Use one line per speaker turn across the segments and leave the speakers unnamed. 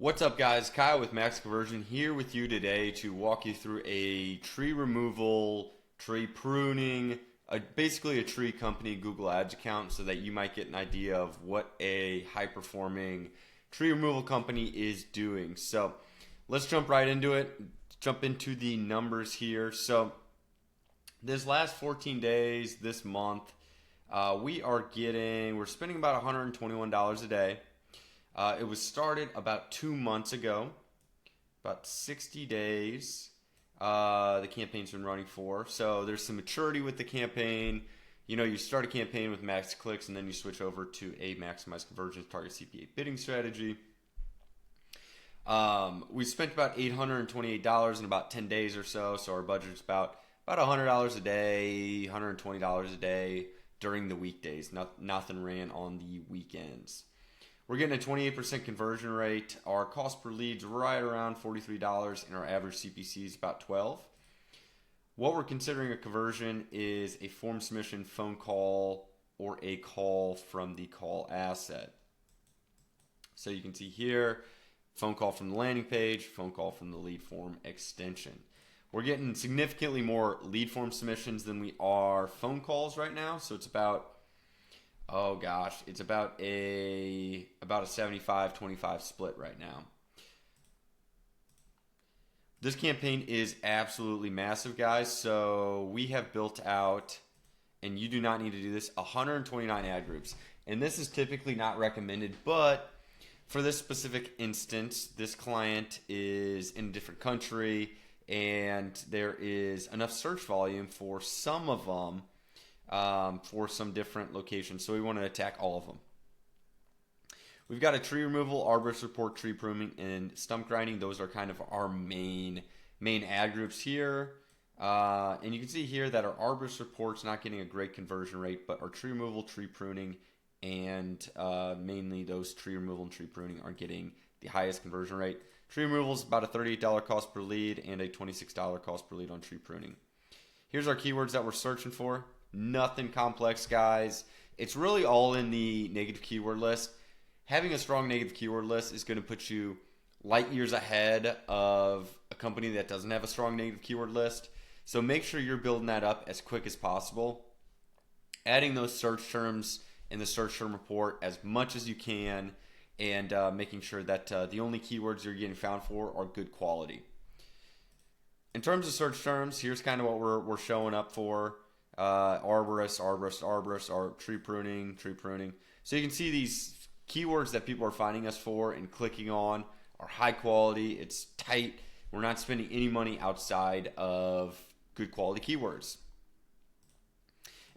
What's up, guys? Kyle with Max Conversion here with you today to walk you through a tree removal, tree pruning, basically a tree company Google Ads account so that you might get an idea of what a high-performing tree removal company is doing. So let's jump right into it, jump into the numbers here. So this last 14 days, this month, we're spending about $121 a day. It was started about 2 months ago, about 60 days. The campaign's been running for. So there's some maturity with the campaign. You know, you start a campaign with max clicks and then you switch over to a maximize conversions target CPA bidding strategy. We spent about $828 in about 10 days or so. So our budget is about $100 a day, $120 a day during the weekdays. Nothing ran on the weekends. We're getting a 28% conversion rate. Our cost per lead is right around $43, and our average CPC is about $12. What we're considering a conversion is a form submission, phone call, or a call from the call asset. So you can see here, phone call from the landing page, phone call from the lead form extension. We're getting significantly more lead form submissions than we are phone calls right now. So it's about it's about a 75-25 split right now. This campaign is absolutely massive, guys. So we have built out, and you do not need to do this, 129 ad groups. And this is typically not recommended, but for this specific instance, this client is in a different country, and there is enough search volume for some of them. For some different locations, so we want to attack all of them. We've got a tree removal, arborist report, tree pruning, and stump grinding. Those are kind of our main ad groups here. And you can see here that our arborist report's not getting a great conversion rate, but our tree removal, tree pruning, and mainly those tree removal and tree pruning are getting the highest conversion rate. Tree removal is about a $38 cost per lead and a $26 cost per lead on tree pruning. Here's our keywords that we're searching for. Nothing complex, guys. It's really all in the negative keyword list. Having a strong negative keyword list is going to put you light years ahead of a company that doesn't have a strong negative keyword list. So make sure you're building that up as quick as possible. Adding those search terms in the search term report as much as you can, and making sure that the only keywords you're getting found for are good quality. In terms of search terms, here's kind of what we're showing up for. Arborist, or tree pruning. So you can see these keywords that people are finding us for and clicking on are high quality, it's tight, we're not spending any money outside of good quality keywords.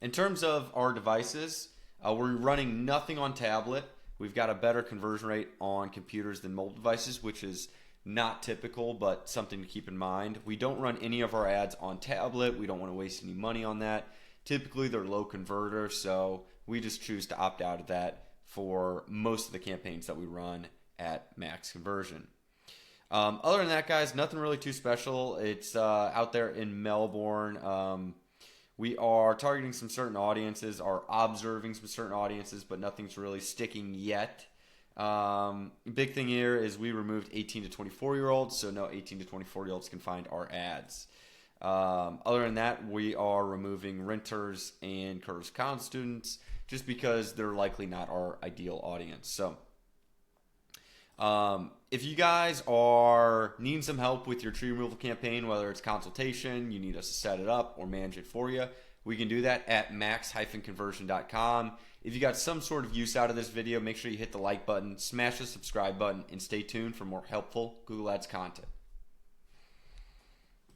In terms of our devices, we're running nothing on tablet. We've got a better conversion rate on computers than mobile devices, which is not typical, but something to keep in mind. We don't run any of our ads on tablet. We don't want to waste any money on that. Typically, they're low converter, so we just choose to opt out of that for most of the campaigns that we run at Max Conversion. Other than that, guys, nothing really too special. It's out there in Melbourne. We are targeting some certain audiences, are observing some certain audiences, but nothing's really sticking yet. Big thing here is we removed 18 to 24-year-olds, so no 18 to 24-year-olds can find our ads. Other than that, we are removing renters and Curtis College students just because they're likely not our ideal audience. So if you guys are needing some help with your tree removal campaign, whether it's consultation, you need us to set it up or manage it for you, we can do that at max-conversion.com. If you got some sort of use out of this video, make sure you hit the like button, smash the subscribe button, and stay tuned for more helpful Google Ads content.